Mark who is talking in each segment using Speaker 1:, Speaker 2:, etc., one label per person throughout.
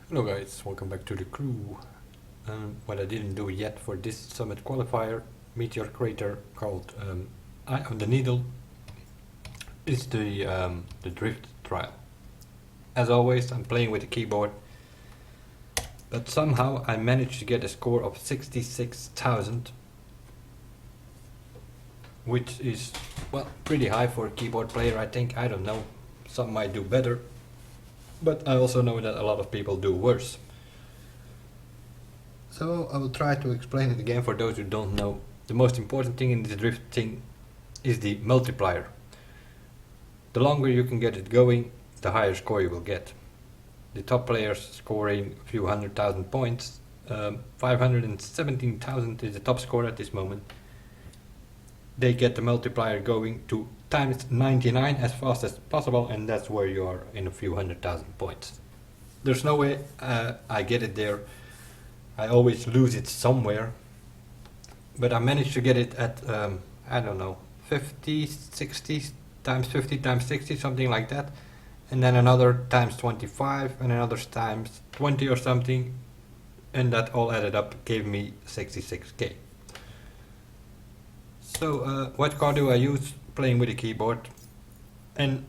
Speaker 1: Hello guys, welcome back to the crew. What I didn't do yet for this Summit Qualifier Meteor crater called Eye of the Needle is the drift trial. As always, I'm playing with the keyboard, but somehow I managed to get a score of 66,000, which is, well, pretty high for a keyboard player, I think. I don't know, some might do better, but I also know that a lot of people do worse. So I will try to explain it again for those who don't know. The most important thing in this drift thing is the multiplier. The longer you can get it going, the higher score you will get. The top players scoring a few 100,000 points. 517,000 is the top score at this moment. They get the multiplier going to times 99 as fast as possible, and that's where you are in a few 100,000 points. There's no way I get it there. I always lose it somewhere, but I managed to get it at, I don't know, 50, 60 times 50 times 60, something like that, and then another times 25 and another times 20 or something, and that all added up gave me 66k. So what card do I use playing with the keyboard? And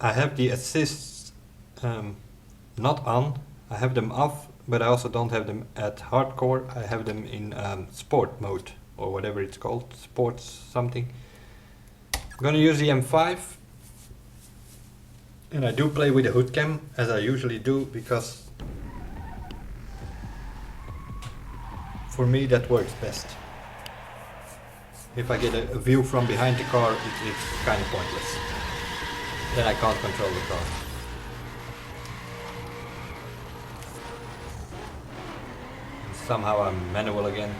Speaker 1: I have the assists not on, I have them off, but I also don't have them at hardcore. I have them in sport mode, or whatever it's called, sports something. I'm gonna use the M5, and I do play with the hood cam as I usually do, because for me that works best. If I get a view from behind the car, it's kind of pointless. Then I can't control the car. Somehow I'm manual again.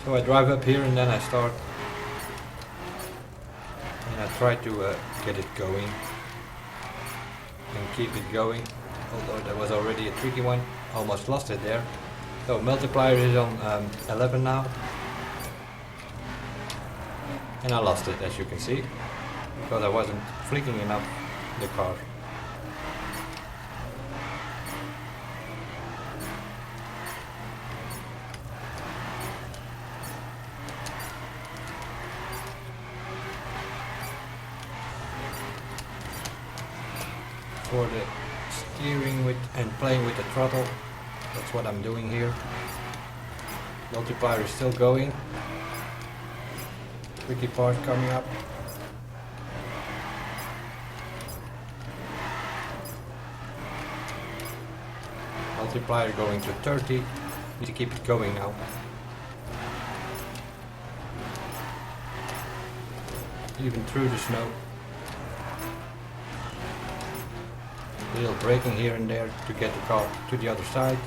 Speaker 1: So I drive up here and then I start. And I try to get it going. And keep it going. Although that was already a tricky one. Almost lost it there. So multiplier is on 11 now. And I lost it, as you can see. Because I wasn't flicking enough the car. For the steering with and playing with the throttle, that's what I'm doing here. Multiplier is still going. Tricky part coming up. Multiplier going to 30. Need to keep it going now. Even through the snow. Little braking here and there to get the car to the other side.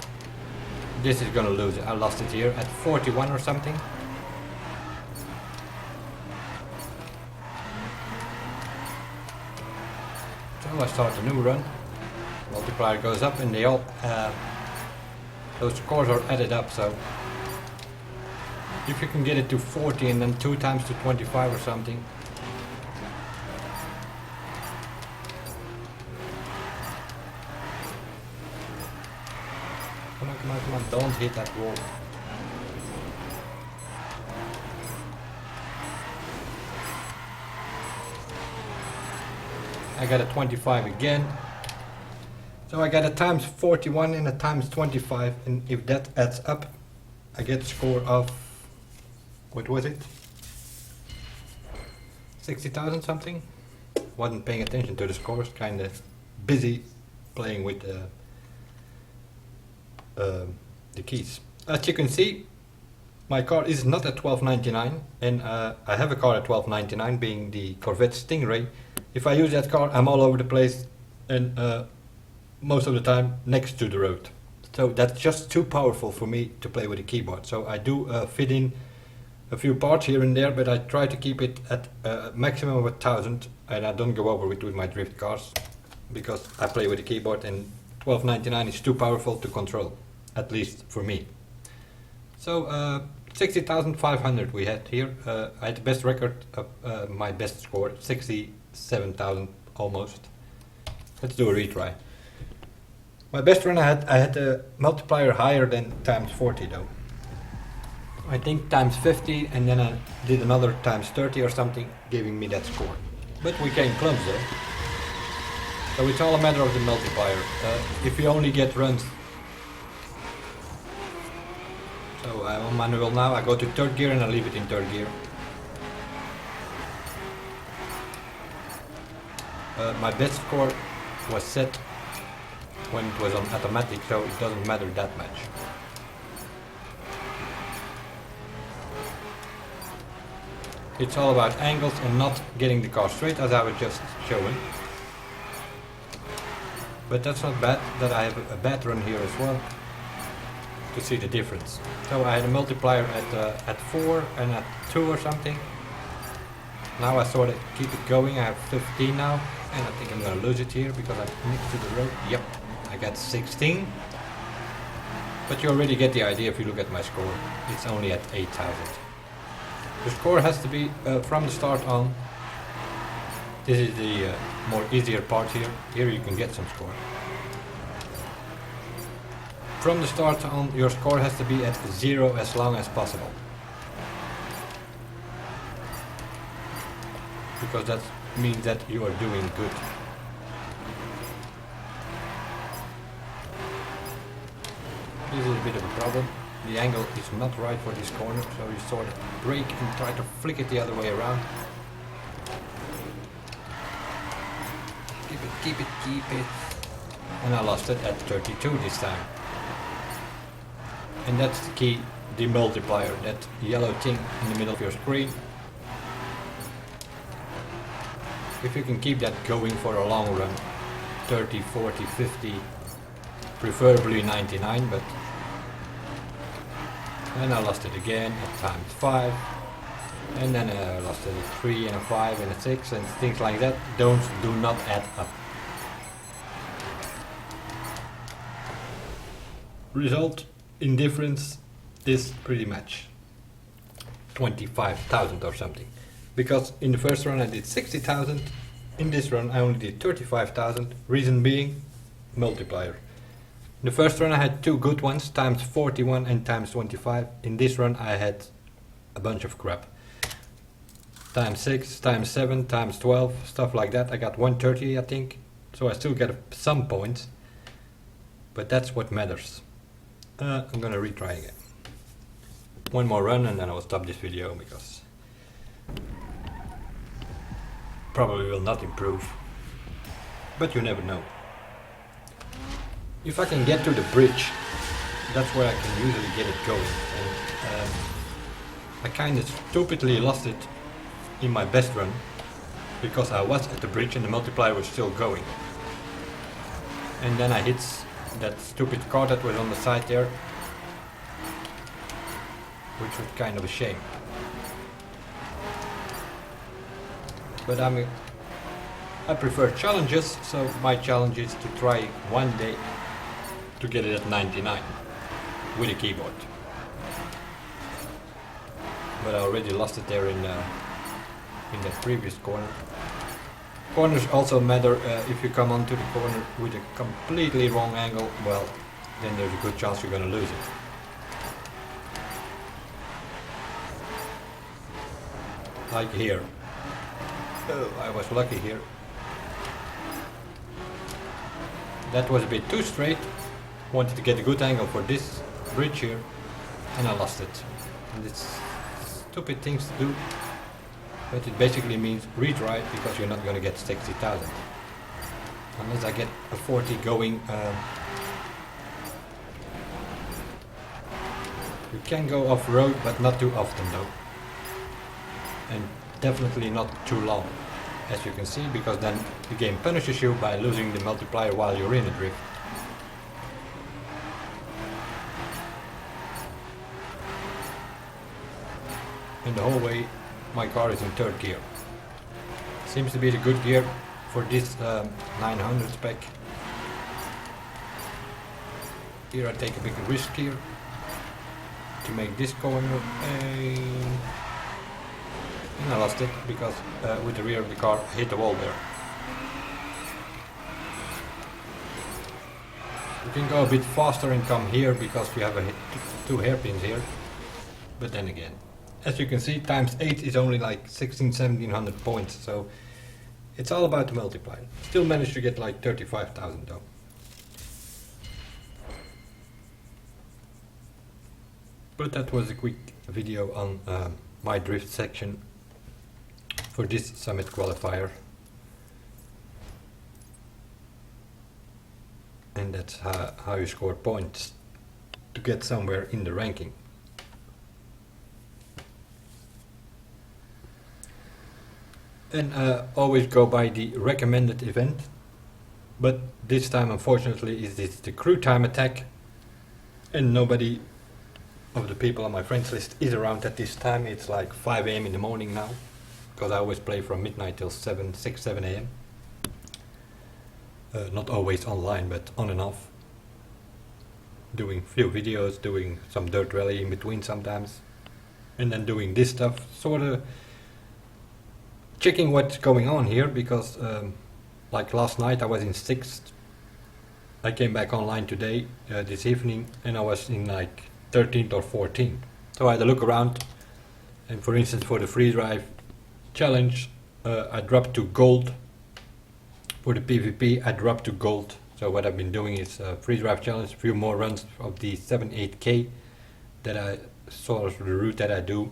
Speaker 1: This is gonna lose it. I lost it here at 41 or something. So I start a new run. Multiplier goes up and they all those scores are added up, so if you can get it to 40 and then 2 times to 25 or something. Come on, don't hit that wall. I got a 25 again. So I got a times 41 and a times 25, and if that adds up, I get a score of, what was it? 60,000 something? Wasn't paying attention to the scores, kinda busy playing with the keys. As you can see, my car is not at 1299, and I have a car at 1299, being the Corvette Stingray. If I use that car, I'm all over the place, and most of the time next to the road. So that's just too powerful for me to play with a keyboard. So I do fit in a few parts here and there, but I try to keep it at a maximum of 1,000, and I don't go over it with my drift cars, because I play with a keyboard and 1299 is too powerful to control, at least for me. So 60,500 we had here. I had the best record of my best score, 67,000 almost. Let's do a retry. My best run I had a multiplier higher than times 40 though. I think times 50 and then I did another times 30 or something, giving me that score. But we came close though. So it's all a matter of the multiplier. If you only get runs. So I'm on manual now, I go to third gear and I leave it in third gear. My best score was set when it was on automatic, so it doesn't matter that much. It's all about angles and not getting the car straight, as I was just showing. But that's not bad that I have a bad run here as well, to see the difference. So I had a multiplier at 4 and at 2 or something. Now I sort of keep it going, I have 15 now, and I think I'm gonna lose it here because I'm next to the road. Yep, I got 16. But you already get the idea if you look at my score. It's only at 8,000. The score has to be from the start on. This is the more easier part here. Here you can get some score. From the start on, your score has to be at 0 as long as possible. Because that means that you are doing good. This is a bit of a problem. The angle is not right for this corner, so you sort of brake and try to flick it the other way around. Keep it, keep it, keep it. And I lost it at 32 this time. And that's the key, the multiplier, that yellow thing in the middle of your screen. If you can keep that going for a long run, 30, 40, 50, preferably 99, but... And I lost it again at times 5, and then I lost it at 3 and a 5 and a 6 and things like that. Do not add up. Result in difference is pretty much 25,000 or something. Because in the first run I did 60,000, in this run I only did 35,000, reason being multiplier. In the first run I had 2 good ones, times 41 and times 25. In this run I had a bunch of crap. Times 6, times 7, times 12, stuff like that. I got 130 I think, so I still get some points. But that's what matters. I'm gonna retry again. One more run and then I will stop this video because probably will not improve. But you never know. If I can get to the bridge, that's where I can usually get it going. And I kind of stupidly lost it in my best run because I was at the bridge and the multiplier was still going. And then I hit that stupid car that was on the side there, which was kind of a shame. But I prefer challenges, so my challenge is to try one day to get it at 99 with a keyboard. But I already lost it there in that previous corner. Corners also matter. If you come onto the corner with a completely wrong angle, well, then there's a good chance you're gonna lose it. Like here. Oh, I was lucky here. That was a bit too straight. Wanted to get a good angle for this bridge here, and I lost it. And it's stupid things to do, but it basically means retry because you're not going to get 60,000. Unless I get a 40 going. You can go off-road, but not too often though. And definitely not too long, as you can see, because then the game punishes you by losing the multiplier while you're in a drift. And the whole way my car is in third gear. Seems to be the good gear for this 900 spec. Here I take a big risk here to make this corner, and I lost it because with the rear of the car I hit the wall there. You can go a bit faster and come here because we have two hairpins here. But then again, as you can see, times 8 is only like 1700 points, so it's all about the multiplier. Still managed to get like 35,000 though. But that was a quick video on my drift section for this Summit Qualifier. And that's how you score points to get somewhere in the ranking. And always go by the recommended event, but this time unfortunately is this the crew time attack, and nobody of the people on my friends list is around at this time. It's like 5 AM in the morning now, because I always play from midnight till 7 AM. Not always online, but on and off. Doing few videos, doing some dirt rally in between sometimes, and then doing this stuff, sort of checking what's going on here, because like last night I was in 6th. I came back online today, this evening, and I was in like 13th or 14th. So I had a look around, and for instance for the free drive challenge, I dropped to gold. For the PvP I dropped to gold. So what I've been doing is free drive challenge, a few more runs of the 7-8K that I saw as the route that I do.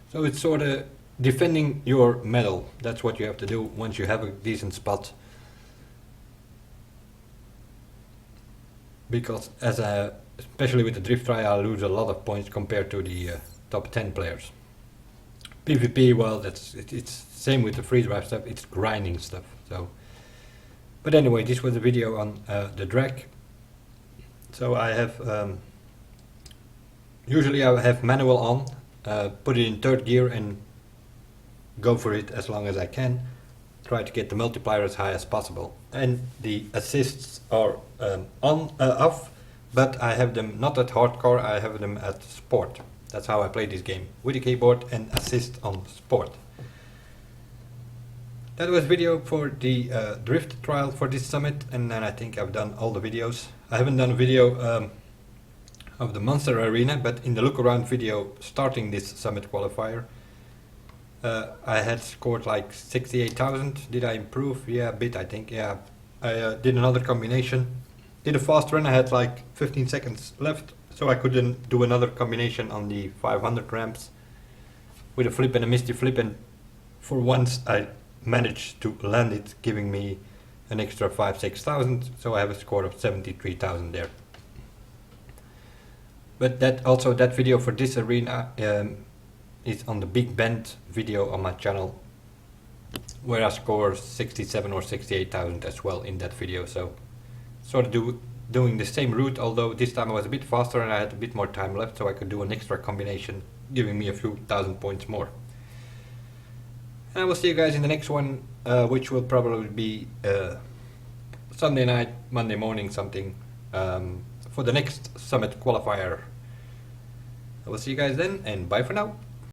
Speaker 1: So it's sort of defending your medal. That's what you have to do once you have a decent spot. Because especially with the drift try, I lose a lot of points compared to the top 10 players. PvP, well, it's same with the free drive stuff. It's grinding stuff. So, but anyway, this was a video on the drag. So I have usually I have manual on, put it in 3rd gear and go for it as long as I can. Try to get the multiplier as high as possible. And the assists are off, but I have them not at hardcore, I have them at sport. That's how I play this game, with the keyboard and assist on sport. That was video for the drift trial for this summit, and then I think I've done all the videos. I haven't done a video of the Monster Arena, but in the look around video starting this Summit Qualifier, I had scored like 68,000. Did I improve? Yeah, a bit I think. Yeah, I did another combination. Did a fast run. I had like 15 seconds left, so I couldn't do another combination on the 500 ramps with a flip and a misty flip, and for once I managed to land it, giving me an extra 5,000-6,000, so I have a score of 73,000 there. But that video for this arena is on the Big Bend video on my channel, where I score 67 or 68,000 as well in that video. So sort of doing the same route, although this time I was a bit faster and I had a bit more time left, so I could do an extra combination, giving me a few thousand points more. And I will see you guys in the next one, which will probably be Sunday night, Monday morning something, for the next Summit Qualifier. I will see you guys then, and bye for now.